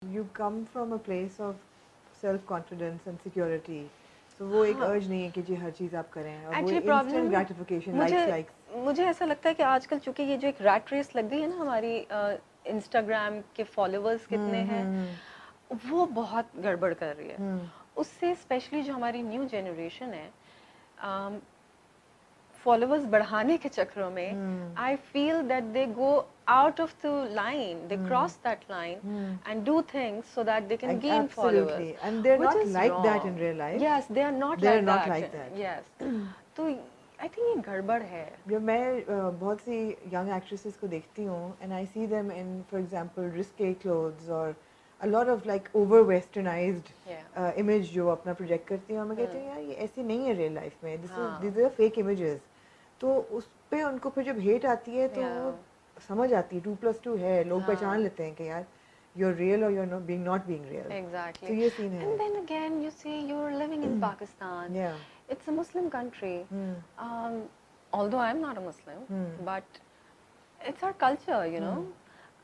You come from a place of self confidence and security, so वो एक urge नहीं है कि जी हर चीज़ आप करें, और वो एक्चुअली instant प्रॉब्लम gratification, मुझे likes. मुझे ऐसा लगता है कि आजकल चूंकि ये जो एक रैट रेस लग गई है ना हमारी, इंस्टाग्राम के फॉलोअर्स कितने हैं, वो बहुत गड़बड़ कर रही है। उससे स्पेशली जो हमारी न्यू जनरेशन है, फॉलोअर्स बढ़ाने के चक्करों में I feel that they go out of the line, they cross that line and do things so that they can gain followers, Absolutely, and they're which not is like that wrong. in real life. Yes, they are not They're like not that. like that. Yes. तो I think ये गड़बड़ है। जब मैं बहुत सी young actresses को देखती हूँ and I see them in, for example, risque clothes or a lot of like over westernized image जो अपना project करती हैं, और मैं कहती हूँ यार ये ऐसी नहीं है real life में, these are fake images. तो उस पे उनको फिर जब hate आती है तो समझ आती है 2+2 है, लोग पहचान लेते हैं कि यार you're real or you're not being real. Exactly. तो ये scene है. And then again, you see, you're living in Pakistan. Yeah. It's a Muslim country. Although I'm not a Muslim, but it's our culture, you know.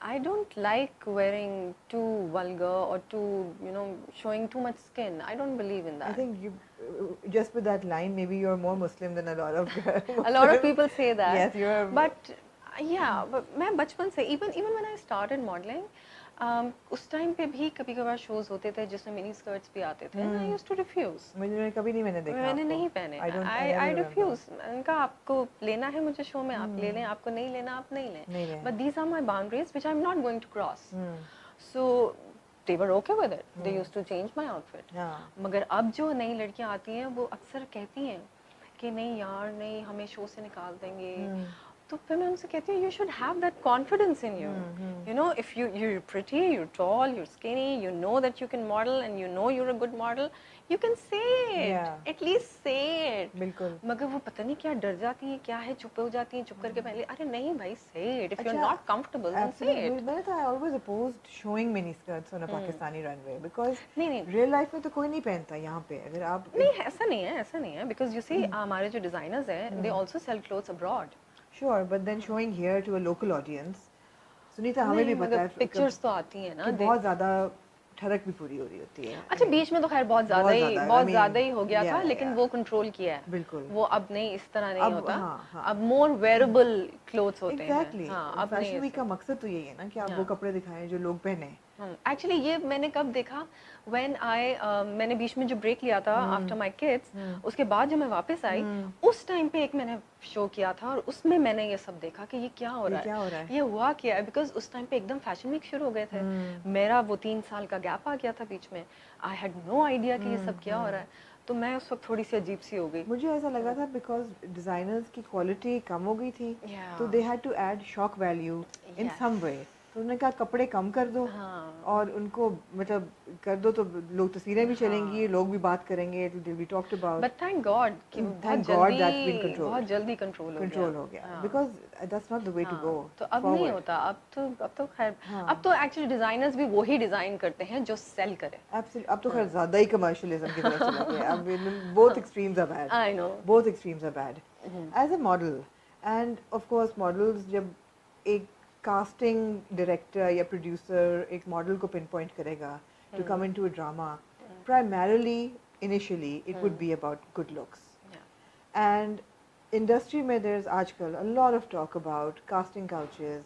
I don't like wearing too vulgar or too, showing too much skin. I don't believe in that. I think you, just with that line, maybe you're more Muslim than a lot of a lot of people say that. Yes, you're. But yeah, but मैं बचपन से even when I started modeling, उस time पे भी कभी कभार shows होते थे जिसमें मिनी स्कर्ट्स भी आते थे। I used to refuse. मैंने कभी नहीं देखा। मैंने नहीं पहने। I refuse. उनका आपको लेना है मुझे शो में आप ले लें, आपको नहीं लेना आप नहीं लें। But these are my boundaries which I'm not going to cross. So they were okay with it. They used to change my outfit. मगर अब जो नई लड़कियां आती हैं वो अक्सर कहती हैं कि नहीं यार नहीं हमें शो से निकाल देंगे। तो फिर मैं उनसे कहती हूँ you should have that confidence in you. You know, if you're pretty, you're tall, you're skinny, you know that you can model and you know you're a good model, you can say it. At least say it. बिल्कुल। मगर वो पता नहीं क्या डर जाती हैं, क्या है, चुप हो जाती हैं, चुप करके पहले अरे नहीं भाई say it. If you're not comfortable, then say it. मैंने तो I always opposed showing mini skirts on a Pakistani runway because नहीं real life में तो कोई नहीं पहनता यहाँ पे। अगर आप नहीं ऐसा नहीं है because you see हमारे जो designers हैं they also sell clothes abroad. Sure, but then showing here to a local audience, Sunita हमें भी पता है पिक्चर्स तो आती हैं ना, बहुत ज़्यादा ठरक भी पूरी हो रही होती है। अच्छा बीच में तो खैर बहुत ज़्यादा ही हो गया था, लेकिन वो कंट्रोल किया है। बिल्कुल। वो अब नहीं इस तरह नहीं होता। अब मोर वेयरेबल क्लोथ्स होते हैं। Exactly. अब फैशन वीक का मकसद तो यही है ना कि आप वो कपड़े दिखाएं जो लोग पहने। एक्चुअली ये मैंने कब देखा व्हेन मैंने बीच में जो ब्रेक लिया था आफ्टर माय किड्स, उसके बाद जब मैं वापस आई उस टाइम पे एक मैंने शो किया था और उसमें मैंने ये सब देखा कि ये क्या हो रहा है, ये हुआ क्या है। बिकॉज उस टाइम पे एकदम फैशन वीक शुरू हो गए थे, मेरा वो 3 साल का गैप आ गया था बीच में। आई हैड नो आइडिया कि ये सब क्या हो रहा है, तो मैं उस वक्त थोड़ी सी अजीब सी हो गई। मुझे ऐसा लगा था बिकॉज डिजाइनर्स की क्वालिटी कम हो गई थी, तो they had to add shock value in some way. तो उन्होंने कहा कपड़े कम कर दो और उनको मतलब कर दो तो लोग तस्वीरें भी चलेंगी, लोग भी बात करेंगे, it will be talked about. But thank god कि बहुत जल्दी कंट्रोल हो गया because that's not the way to go. तो अब नहीं होता, अब तो खैर अब तो एक्चुअली डिजाइनर्स भी वही डिजाइन करते हैं जो सेल करे। अब तो खैर ज्यादा ही कमर्शियलिज्म की तरफ चला गया। अब both extremes are bad. I know both extremes are bad. As a model and of course models जब एक कास्टिंग डायरेक्टर या प्रोड्यूसर एक मॉडल को पिन पॉइंट करेगा to come into a drama, primarily initially it would be about good looks. And industry में there is आजकल a lot of talk about casting couches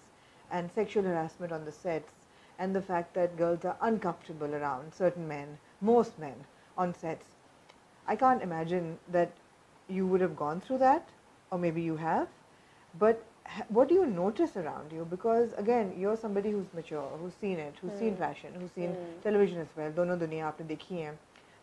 and sexual harassment on the sets and the fact that girls are uncomfortable around certain men, most men on sets. I can't imagine that you would have gone through that, or maybe you have, but what do you notice around you? Because again, you're somebody who's mature, who's seen it, who's seen fashion, who's seen television as well. दोनों दुनिया आपने देखी हैं,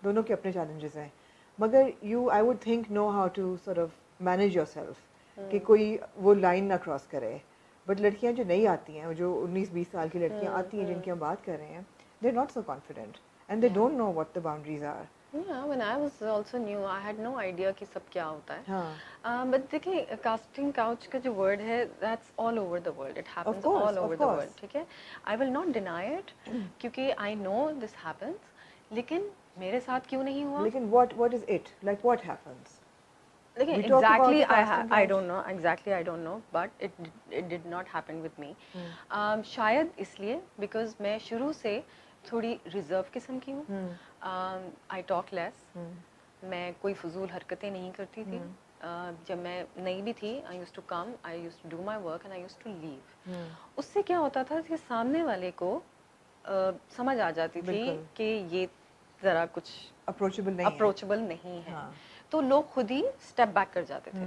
दोनों के अपने challenges हैं, मगर you, I would think, know how to sort of manage yourself, कि कोई वो line ना cross करे। बट लड़कियां जो नहीं आती हैं, जो 19-20 साल की लड़कियां आती हैं जिनकी हम बात कर रहे हैं, they are not so confident and they don't know what the boundaries are. Yeah, when I was also new, I had no idea कि सब क्या होता है। But देखिए casting couch का जो word है, that's all over the world. It happens all over the world. ठीक है? I will not deny it, क्योंकि I know this happens. लेकिन मेरे साथ क्यों नहीं हुआ? लेकिन what is it? Like what happens? Again, exactly, I don't know. Exactly, I don't know. But it did not happen with me. शायद इसलिए because मैं शुरू से थोड़ी रिजर्व किस्म की हूँ. I talk less. मैं कोई फजूल हरकतें नहीं करती थी. जब मैं नई भी थी, I used to come, I used to do my work and I used to leave. उससे क्या होता था कि सामने वाले को समझ आ जाती थी कि ये ज़रा कुछ अप्रोचेबल नहीं है. हाँ. तो लोग खुद ही स्टेप बैक कर जाते थे.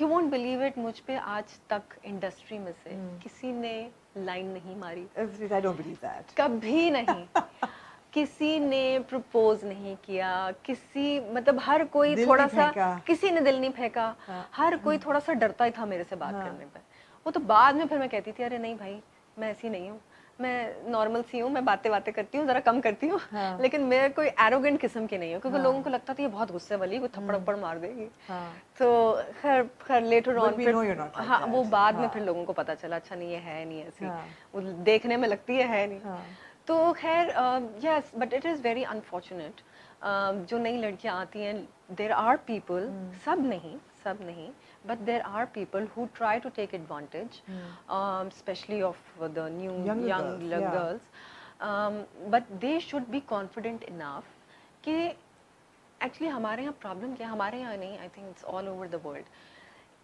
यू वोंट बिलीव इट, मुझ पे आज तक इंडस्ट्री में से किसी ने लाइन नहीं मारी. I don't believe that. कभी नहीं. किसी ने प्रपोज नहीं किया, किसी मतलब हर कोई थोड़ा सा, किसी ने दिल नहीं फेंका. हर कोई थोड़ा सा डरता ही था मेरे से बात करने पे. वो तो बाद में फिर मैं कहती थी अरे नहीं भाई, मैं ऐसी नहीं हूँ, मैं नॉर्मल सी हूँ, मैं बातें करती हूँ, जरा कम करती हूँ. लेकिन मैं कोई एरोगेंट किस्म की नहीं हूँ, क्योंकि लोगों को लगता था ये बहुत गुस्से वाली, कोई थप्पड़ मार देगी. तो खैर लेटर ऑन फिर हाँ वो बाद में फिर लोगों को पता चला अच्छा नहीं ये है नहीं ऐसी, वो देखने में लगती है नहीं. तो खैर yes, but it is very unfortunate. जो नई लड़कियां आती हैं, देर आर पीपल, सब नहीं, but there are people who try to take advantage, especially of the new young girls. But they should be confident enough कि actually हमारे यहाँ problem क्या है, हमारे यहाँ नहीं, I think it's all over the world.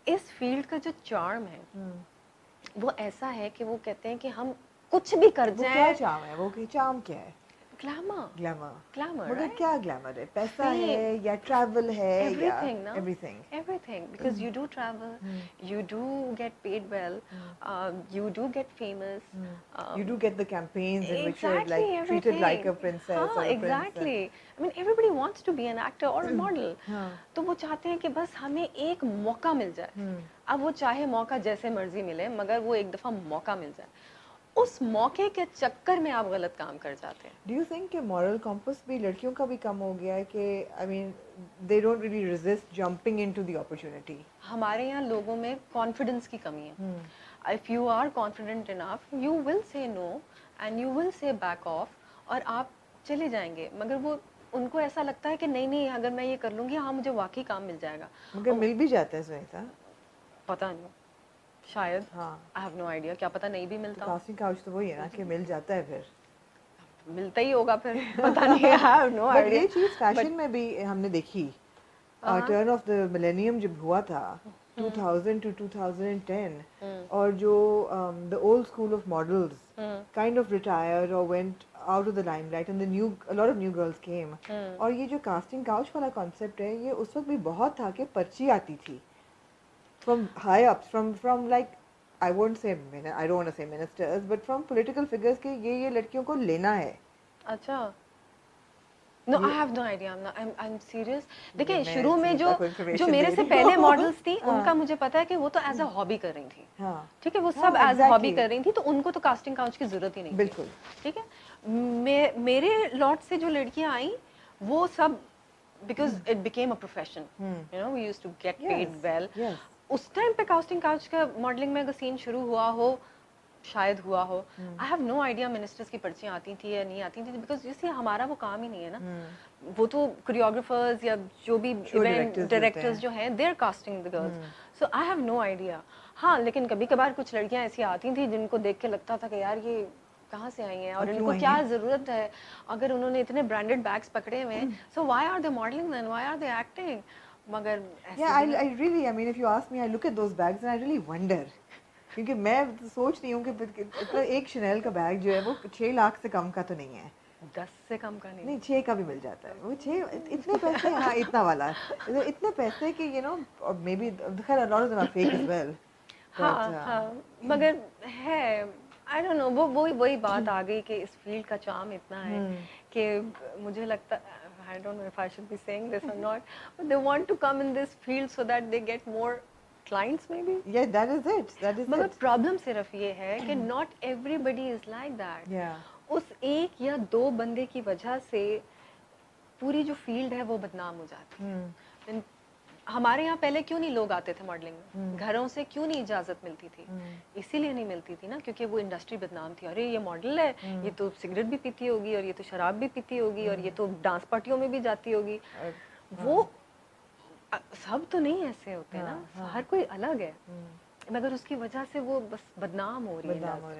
इस field का जो charm है, वो ऐसा है कि वो कहते हैं कि हम कुछ भी कर जाएं. वो क्या charm है? वो charm क्या है? ग्लैमर मगर क्या ग्लैमर है? पैसा है या ट्रैवल है? Everything, या everything, because you do travel, you do get paid well, you do get famous, you do get the campaigns in which you're like treated like a princess or a exactly. I mean everybody wants to be an actor or a model. तो वो चाहते हैं कि बस हमें एक मौका मिल जाए. अब वो चाहे मौका जैसे मर्जी मिले, मगर वो एक दफा मौका मिल जाए. उस मौके के चक्कर में आप गलत काम कर जाते हैं. Do you think कि moral compass भी लड़कियों का भी कम हो गया है कि I mean they don't really resist jumping into the opportunity? हमारे यहाँ लोगों में confidence की कमी है. If you are confident enough, you will say no and you will say back off और आप चले जाएंगे. मगर वो उनको ऐसा लगता है कि नहीं अगर मैं ये कर लूँगी हाँ मुझे वाकई काम मिल जाएगा. मगर मिल भी जाता है सुनीता. पता नहीं, शायद. हाँ. I have no idea, क्या पता नहीं भी मिलता. कास्टिंग काउच तो वही है ना कि मिल जाता है, फिर मिलता ही होगा फिर. पता नहीं, I have no idea. ये चीज़ फैशन में भी हमने देखी. टर्न ऑफ द मिलेनियम जब हुआ था 2000 to 2010 और जो the old school of models kind of retired or went out of the limelight and a lot of new girls came. और ये जो कास्टिंग काउच वाला कॉन्सेप्ट है, ये उस वक्त भी बहुत था कि पर्ची आती थी from high ups, from like I don't want to say ministers, but from political figures कि ये लड़कियों को लेना है. अच्छा. No, I have no idea. I'm serious. देखिए शुरू में जो मेरे से पहले मॉडल्स थी, उनका मुझे पता है कि वो तो एज अ हॉबी कर रही थी. ठीक है, वो सब एज अ हॉबी कर रही थी, तो उनको तो कास्टिंग काउच की जरूरत ही नहीं. बिल्कुल. ठीक है. मेरे लॉट से जो लड़कियां आई, वो सब because it became a profession. You know, we used to get paid well. उस टाइम पे कास्टिंग काउच का मॉडलिंग में अगर सीन शुरू हुआ हो, शायद हुआ हो. I have no idea ministers की पर्चियाँ आती थी या नहीं आती थी, बिकॉज जैसे हमारा वो काम ही नहीं है ना. वो तो कोरियोग्राफर्स या जो भी इवेंट डायरेक्टर्स जो हैं, they are casting the girls. So I have no idea. हाँ, लेकिन कभी कभार कुछ लड़कियाँ ऐसी आती थी जिनको देख के लगता था कि यार ये कहाँ से आई हैं और इनको क्या ज़रूरत है, अगर उन्होंने इतने ब्रांडेड बैग्स पकड़े हुए हैं. So why are they modelling then, why are they acting? मगर I mean if you ask me, I look at those bags and I really wonder, क्योंकि मैं सोच रही हूँ कि एक शनेल का बैग जो है वो 6 लाख से कम का तो नहीं है. 10 से कम का नहीं 6 का भी मिल जाता है. वो 6 इतने पैसे. हाँ, इतना वाला इतने पैसे कि you know maybe खैर a lot of them are fake as well. हाँ, मगर है, I don't know, वही बात आ गई कि इस फील्ड का चार्म इतना है कि मुझे लगता, I don't know if I should be saying this or not, but they want to come in this field so that they get more clients maybe. Yeah, that is it. मगर problem सिर्फ ये है कि not everybody is like that. उस एक या दो बंदे की वजह से पूरी जो फील्ड है वो बदनाम हो जाती है. हमारे यहाँ पहले क्यों नहीं लोग आते थे मॉडलिंग में? घरों से क्यों नहीं इजाजत मिलती थी? इसीलिए नहीं मिलती थी ना, क्योंकि वो इंडस्ट्री बदनाम थी. अरे ये मॉडल है, ये तो सिगरेट भी पीती होगी और ये तो शराब भी पीती होगी और ये तो डांस पार्टियों में भी जाती होगी. वो सब तो नहीं ऐसे होते ना, हर कोई अलग है, मगर उसकी वजह से वो बस बदनाम हो रही है.